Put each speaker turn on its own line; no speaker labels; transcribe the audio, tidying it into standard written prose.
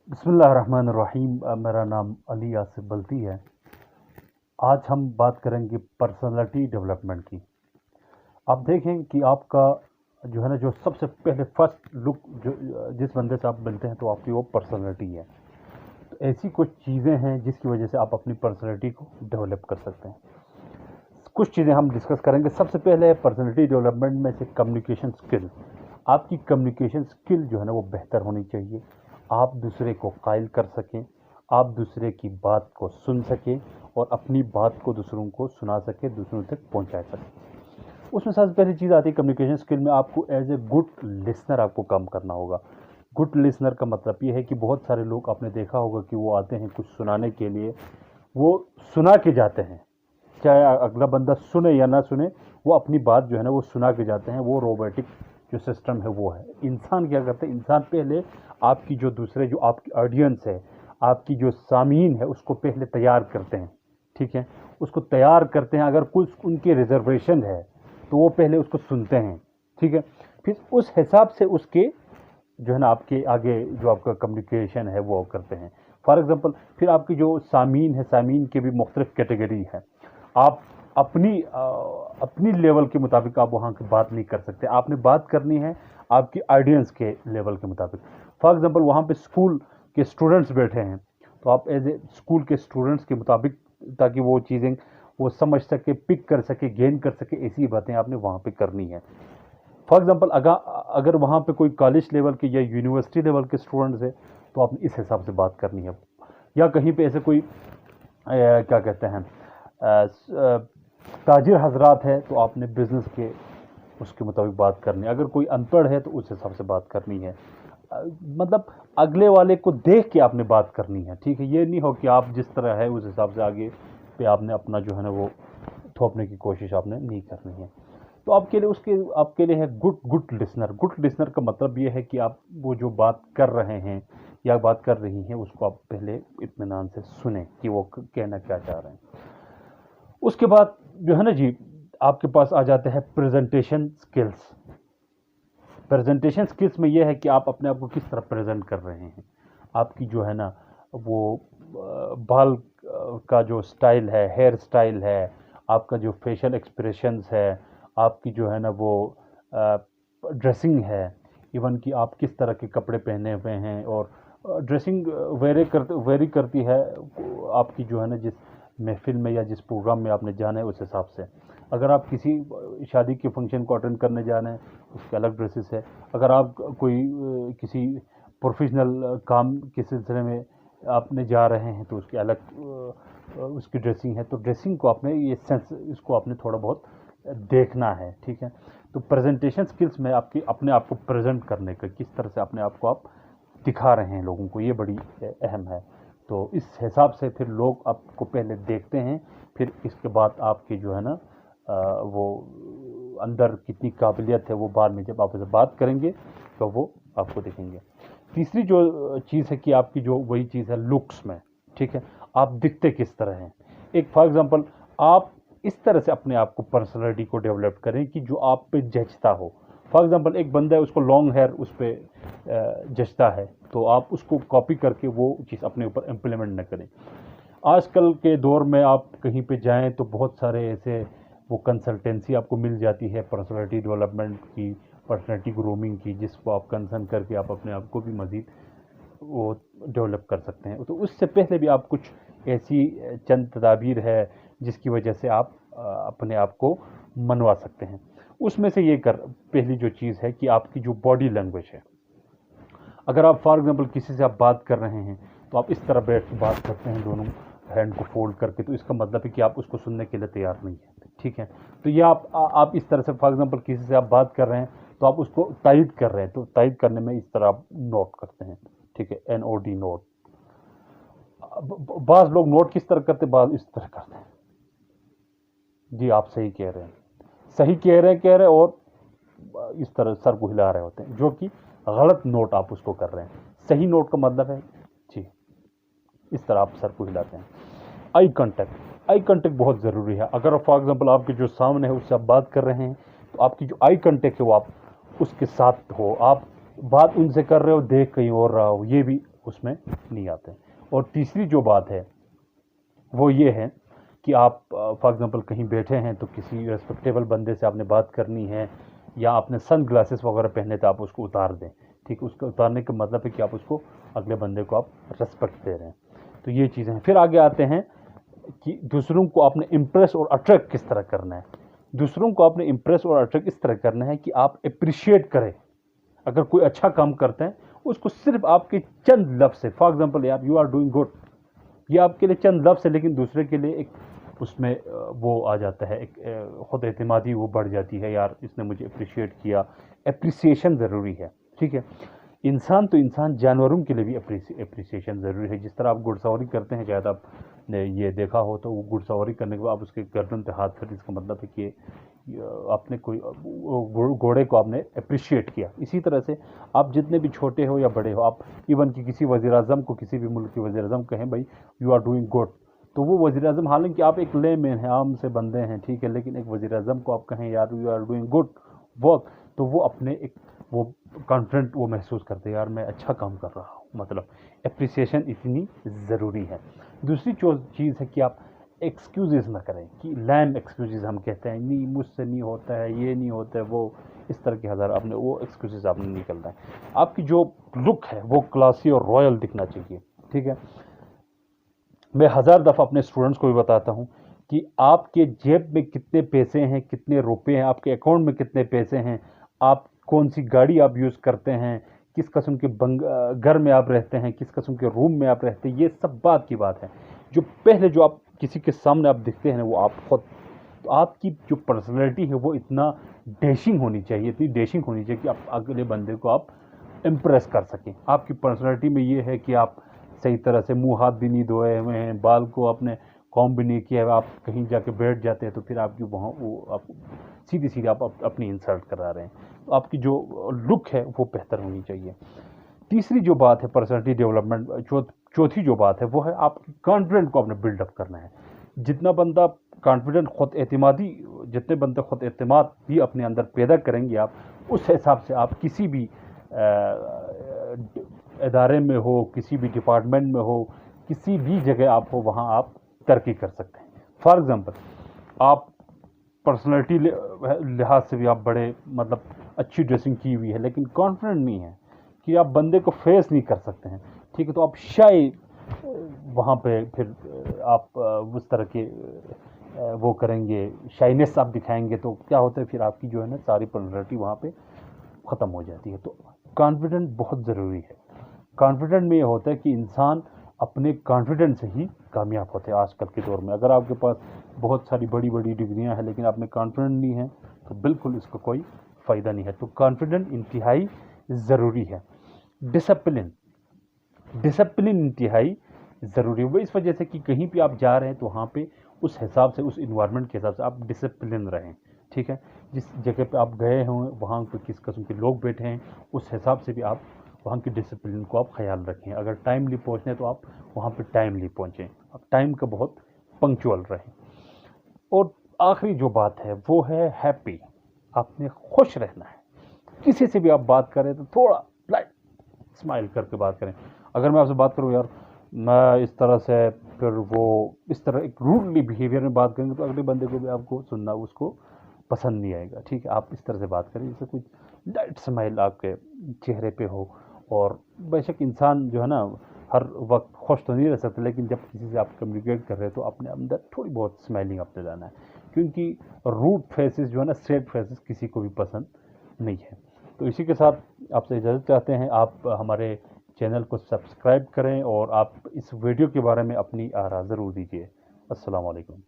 बिस्मिल्लाहिर्रहमानिर्रहीम। मेरा नाम अली आसिफ बल्ती है। आज हम बात करेंगे पर्सनालिटी डेवलपमेंट की। आप देखें कि आपका जो है ना, जो सबसे पहले फर्स्ट लुक जो जिस बंदे से आप मिलते हैं तो आपकी वो पर्सनालिटी है। तो ऐसी कुछ चीज़ें हैं जिसकी वजह से आप अपनी पर्सनालिटी को डेवलप कर सकते हैं। कुछ चीज़ें हम डिस्कस करेंगे। सबसे पहले है पर्सनालिटी डेवलपमेंट में से कम्युनिकेशन स्किल। आपकी कम्युनिकेशन स्किल जो है ना वो बेहतर होनी चाहिए। आप दूसरे को कायल कर सकें, आप दूसरे की बात को सुन सकें और अपनी बात को दूसरों को सुना सकें, दूसरों तक पहुंचा सकें। उसमें सबसे पहली चीज़ आती है कम्युनिकेशन स्किल में। आपको एज ए गुड लिसनर आपको काम करना होगा। गुड लिसनर का मतलब ये है कि बहुत सारे लोग आपने देखा होगा कि वो आते हैं कुछ सुनाने के लिए, वो सुना के जाते हैं, चाहे अगला बंदा सुने या ना सुने, वो अपनी बात जो है ना वो सुना के जाते हैं। वो रोबोटिक जो सिस्टम है वो है। इंसान क्या करते हैं, इंसान पहले आपकी जो दूसरे जो आपकी ऑडियंस है, आपकी जो सामीन है, उसको पहले तैयार करते हैं। ठीक है, उसको तैयार करते हैं। अगर कुछ उनके रिजर्वेशन है तो वो पहले उसको सुनते हैं। ठीक है, फिर उस हिसाब से उसके जो है ना आपके आगे जो आपका कम्युनिकेशन है वो करते हैं। फॉर एग्जांपल, फिर आपकी जो सामीन है, सामीन के भी मुख्तलिफ कैटेगरी है। आप अपनी लेवल के मुताबिक आप वहाँ की बात नहीं कर सकते। आपने बात करनी है आपकी ऑडियंस के लेवल के मुताबिक। फॉर एग्जांपल, वहाँ पे स्कूल के स्टूडेंट्स बैठे हैं तो आप एज ए स्कूल के स्टूडेंट्स के मुताबिक, ताकि वो चीज़ें वो समझ सके, पिक कर सके, गेन कर सके, ऐसी बातें आपने वहाँ पे करनी है। फॉर एग्जांपल, अगर वहाँ पे कोई कॉलेज लेवल के या यूनिवर्सिटी लेवल के स्टूडेंट्स है तो आपने इस हिसाब से बात करनी है। या कहीं पे ऐसे कोई क्या कहते हैं ताजिर हजरात है तो आपने बिजनेस के उसके मुताबिक बात करनी है। अगर कोई अनपढ़ है तो उस हिसाब से बात करनी है। मतलब अगले वाले को देख के आपने बात करनी है। ठीक है, ये नहीं हो कि आप जिस तरह है उस हिसाब से आगे पे आपने अपना जो है ना वो थोपने की कोशिश आपने नहीं करनी है। तो आपके लिए है गुड लिसनर। गुड लिसनर का मतलब ये है कि आप वो जो बात कर रहे हैं या बात कर रही हैं उसको आप पहले इत्मीनान से सुने कि वो कहना क्या चाह रहे हैं। उसके बाद जो है ना जी, आपके पास आ जाते हैं प्रेजेंटेशन स्किल्स। प्रेजेंटेशन स्किल्स में यह है कि आप अपने आप को किस तरह प्रेजेंट कर रहे हैं। आपकी जो है ना वो बाल का जो स्टाइल है, हेयर स्टाइल है, आपका जो फेशियल एक्सप्रेशंस है, आपकी जो है ना वो ड्रेसिंग है, इवन कि आप किस तरह के कपड़े पहने हुए हैं। और ड्रेसिंग वेरी करती है आपकी जो है ना जिस महफिल में या जिस प्रोग्राम में आपने जाना है उस हिसाब से। अगर आप किसी शादी के फंक्शन को अटेंड करने जा रहे हैं उसके अलग ड्रेसेस है। अगर आप कोई किसी प्रोफेशनल काम के सिलसिले में आपने जा रहे हैं तो उसकी अलग उसकी ड्रेसिंग है। तो ड्रेसिंग को आपने ये सेंस इसको आपने थोड़ा बहुत देखना है। ठीक है, तो प्रेजेंटेशन स्किल्स में आपकी अपने आप को प्रेजेंट करने का, किस तरह से अपने आप को आप दिखा रहे हैं लोगों को, ये बड़ी अहम है। तो इस हिसाब से फिर लोग आपको पहले देखते हैं, फिर इसके बाद आपकी जो है ना वो अंदर कितनी काबिलियत है वो बाद में जब आप उसे बात करेंगे तो वो आपको दिखेंगे। तीसरी जो चीज़ है कि आपकी जो वही चीज़ है लुक्स में। ठीक है, आप दिखते किस तरह हैं। एक फॉर एग्जांपल, आप इस तरह से अपने आप को पर्सनालिटी को डेवलप करें कि जो आप पे जचता हो। फॉर एग्जांपल, एक बंदा है उसको लॉन्ग हेयर उस पर जचता है तो आप उसको कॉपी करके वो चीज़ अपने ऊपर इम्प्लीमेंट न करें। आजकल के दौर में आप कहीं पे जाएं तो बहुत सारे ऐसे वो कंसल्टेंसी आपको मिल जाती है पर्सनालिटी डेवलपमेंट की, पर्सनालिटी ग्रूमिंग की, जिसको आप कंसर्न करके आप अपने आप को भी मज़ीद वो डेवलप कर सकते हैं। तो उससे पहले भी आप कुछ ऐसी चंद तदाबीर है जिसकी वजह से आप अपने आप को मनवा सकते हैं। उसमें से पहली जो चीज़ है कि आपकी जो बॉडी लैंग्वेज है। अगर आप फॉर एग्जांपल किसी से आप बात कर रहे हैं तो आप इस तरह बैठ के बात करते हैं दोनों हैंड को फोल्ड करके, तो इसका मतलब है कि आप उसको सुनने के लिए तैयार नहीं है। ठीक है, तो ये आप इस तरह से फॉर एग्जांपल किसी से आप बात कर रहे हैं तो आप उसको टाइप कर रहे हैं, तो टाइप करने में इस तरह आप नोट करते हैं। ठीक है, NOT नोट। बाज़ लोग नोट किस तरह करते, बाज़ इस तरह करते हैं। जी आप सही कह रहे हैं, सही कह रहे और इस तरह सर को हिला रहे होते हैं, जो कि गलत नोट आप उसको कर रहे हैं। सही नोट का मतलब है जी इस तरह आप सर को हिलाते हैं। आई कांटेक्ट बहुत ज़रूरी है। अगर फॉर एग्जांपल आपके जो सामने है उससे आप बात कर रहे हैं तो आपकी जो आई कांटेक्ट है वो आप उसके साथ हो, आप बात उनसे कर रहे हो देख कहीं और रहा हो, ये भी اس میں نہیں آتے. اور تیسری جو بات ہے وہ یہ ہے کہ آپ فار ایگزامپل کہیں بیٹھے ہیں تو کسی ریسپیکٹیبل بندے سے آپ نے بات کرنی ہے, یا آپ نے سن گلاسز وغیرہ پہنے تو آپ اس کو اتار دیں. ٹھیک, اس کو اتارنے کا مطلب ہے کہ آپ اس کو اگلے بندے کو آپ ریسپیکٹ دے رہے ہیں. تو یہ چیزیں ہیں. پھر آگے آتے ہیں کہ دوسروں کو آپ نے امپریس اور اٹریکٹ کس طرح کرنا ہے. دوسروں کو آپ نے امپریس اور اٹریکٹ اس طرح کرنا ہے کہ آپ اپریشیٹ کریں. اگر کوئی اچھا کام کرتے ہیں اس کو صرف آپ کے چند لفظ سے, فار ایگزامپل یار یو آر ڈوئنگ گڈ, یہ آپ کے لیے چند لفظ ہے, لیکن دوسرے کے لیے ایک اس میں وہ آ جاتا ہے, ایک خود اعتمادی وہ بڑھ جاتی ہے, یار اس نے مجھے اپریشیٹ کیا. اپریسیشن ضروری ہے. ٹھیک ہے, انسان تو انسان, جانوروں کے لیے بھی اپریسیشن ضروری ہے. جس طرح آپ گھڑ سواری کرتے ہیں, شاید آپ نے یہ دیکھا ہو, تو وہ گھڑ سواری کرنے کے بعد آپ اس کے گردن پہ ہاتھ پھر, اس کا مطلب ہے کہ آپ نے کوئی گھوڑے کو آپ نے اپریشیٹ کیا. اسی طرح سے آپ جتنے بھی چھوٹے ہو یا بڑے ہو, آپ ایون کہ کسی وزیر اعظم کو, کسی بھی ملک کے وزیر اعظم کہیں بھائی یو آر ڈوئنگ گڈ, تو وہ وزیر اعظم, حالانکہ آپ ایک لے مین ہیں, عام سے بندے ہیں, ٹھیک ہے, لیکن ایک وزیر اعظم کو آپ کہیں یار you are doing good work, تو وہ اپنے ایک وہ کانفیڈنٹ وہ محسوس کرتے ہیں, یار میں اچھا کام کر رہا ہوں. مطلب اپریسیشن اتنی ضروری ہے. دوسری چیز ہے کہ آپ ایکسکیوزز نہ کریں, کہ لیم ایکسکیوزز ہم کہتے ہیں, نہیں مجھ سے نہیں ہوتا ہے, یہ نہیں ہوتا ہے, وہ اس طرح کے ہزار آپ نے وہ ایکسکیوزز آپ نے نکلنا ہے. آپ کی جو لک ہے وہ کلاسی اور رائل دکھنا چاہیے. ٹھیک ہے, میں 1000 دفعہ اپنے اسٹوڈنٹس کو بھی بتاتا ہوں کہ آپ کے جیب میں کتنے پیسے ہیں, کتنے روپے ہیں, آپ کے اکاؤنٹ میں کتنے پیسے ہیں, آپ کون سی گاڑی آپ یوز کرتے ہیں, کس قسم کے گھر میں آپ رہتے ہیں, کس قسم کے روم میں آپ رہتے ہیں, یہ سب بات کی بات ہے. جو پہلے جو آپ کسی کے سامنے آپ دکھتے ہیں وہ آپ خود, تو آپ کی جو پرسنالٹی ہے وہ اتنا ڈیشنگ ہونی چاہیے, اتنی ڈیشنگ ہونی چاہیے کہ آپ اگلے بندے کو آپ امپریس کر سکیں. آپ کی پرسنالٹی میں یہ ہے کہ آپ صحیح طرح سے منہ ہاتھ بھی نہیں دھوئے ہوئے ہیں, بال کو اپنے کام بھی نہیں کیا ہے, آپ کہیں جا کے بیٹھ جاتے ہیں تو پھر آپ کی وہاں وہ آپ سیدھی آپ اپنی انسلٹ کرا رہے ہیں. تو آپ کی جو لک ہے وہ بہتر ہونی چاہیے. تیسری جو بات ہے پرسنالٹی ڈیولپمنٹ, چوتھی جو بات ہے وہ ہے آپ کی کانفیڈنٹ کو آپ نے بلڈ اپ کرنا ہے. جتنا بندہ کانفیڈنٹ, خود اعتمادی, جتنے بندے خود اعتماد بھی اپنے اندر پیدا کریں گے آپ, اس حساب سے آپ کسی بھی ادارے میں ہو, کسی بھی ڈپارٹمنٹ میں ہو, کسی بھی جگہ آپ ہو, وہاں آپ ترقی کر سکتے ہیں. فار ایگزامپل آپ پرسنالٹی لحاظ سے بھی آپ بڑے مطلب اچھی ڈریسنگ کی ہوئی ہے, لیکن کانفیڈنٹ نہیں ہے کہ آپ بندے کو فیس نہیں کر سکتے ہیں. ٹھیک ہے, تو آپ شاید وہاں پہ پھر آپ اس طرح کے وہ کریں گے, شائنیس آپ دکھائیں گے, تو کیا ہوتا ہے پھر آپ کی جو ہے نا ساری پرسنالٹی وہاں پہ ختم ہو جاتی ہے. تو کانفیڈنٹ بہت ضروری ہے. کانفیڈنٹ میں یہ ہوتا ہے کہ انسان اپنے کانفیڈنٹ سے ہی کامیاب ہوتے ہیں آج کل کے دور میں. اگر آپ کے پاس بہت ساری بڑی بڑی ڈگریاں ہیں لیکن آپ میں کانفیڈنٹ نہیں ہے تو بالکل اس کا کوئی فائدہ نہیں ہے. تو کانفیڈنٹ انتہائی ضروری ہے. ڈسپلن انتہائی ضروری ہے. وہ اس وجہ سے کہ کہیں پہ آپ جا رہے ہیں تو وہاں پہ اس حساب سے, اس انوائرمنٹ کے حساب سے آپ ڈسپلن رہیں. ٹھیک ہے, جس جگہ پہ آپ گئے ہوں وہاں پہ کس قسم کے لوگ بیٹھے ہیں, اس حساب سے بھی آپ وہاں کی ڈسپلن کو آپ خیال رکھیں. اگر ٹائملی پہنچنے تو آپ وہاں پہ ٹائملی پہنچیں, آپ ٹائم کا بہت پنکچوئل رہیں. اور آخری جو بات ہے وہ ہے ہیپی. آپ نے خوش رہنا ہے. کسی سے بھی آپ بات کریں تو تھوڑا لائٹ اسمائل کر کے بات کریں. اگر میں آپ سے بات کروں یار میں اس طرح سے, پھر وہ اس طرح ایک روڈلی بیہیویئر میں بات کریں گے تو اگلے بندے کو بھی آپ کو سننا اس کو پسند نہیں آئے گا. ٹھیک ہے, آپ اس طرح سے بات کریں جس سے کچھ لائٹ اسمائل آپ کے چہرے پہ ہو. اور بے شک انسان جو ہے نا ہر وقت خوش تو نہیں رہ سکتا, لیکن جب کسی سے آپ کمیونیکیٹ کر رہے ہیں تو اپنے اندر تھوڑی بہت اسمائلنگ آپ نے لانا ہے, کیونکہ روڈ فیسز جو ہے نا, اسٹریٹ فیسز کسی کو بھی پسند نہیں ہے. تو اسی کے ساتھ آپ سے اجازت چاہتے ہیں. آپ ہمارے چینل کو سبسکرائب کریں اور آپ اس ویڈیو کے بارے میں اپنی آراء ضرور دیجیے. السلام علیکم.